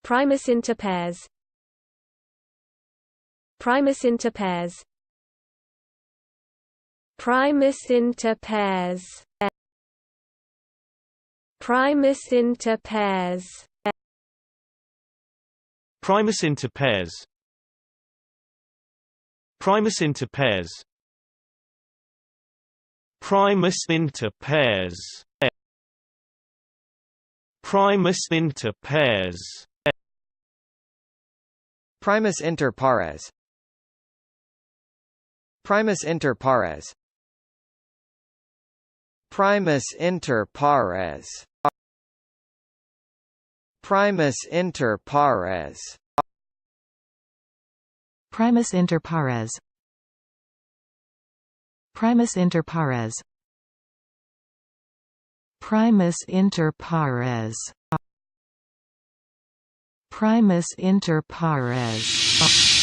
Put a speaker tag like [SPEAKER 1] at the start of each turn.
[SPEAKER 1] Primus Inter Pares. Primus Inter Pares. Primus Inter Pares. Primus Inter Pares.
[SPEAKER 2] Primus Inter Pares. Primus Inter Pares. Primus Inter Pares. Primus Inter Pares.
[SPEAKER 3] Primus Inter Pares. Primus Inter Pares. Primus Inter Pares. Primus Inter Pares.
[SPEAKER 4] Primus Inter Pares. Primus Inter Pares. Primus Inter Pares. Primus Inter Pares.